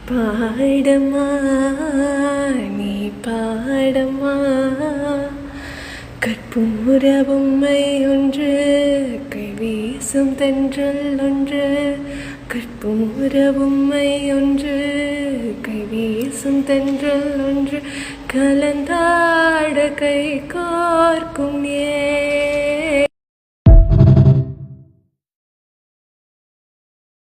பாடம்மா நீ பாடம்மா கற்பூர பொம்மை ஒன்று கை வீசும் தென்றல் ஒன்று கற்பூர பொம்மை ஒன்று கை வீசும் தென்றல் ஒன்று கலந்தாட கை கோர்க்கும்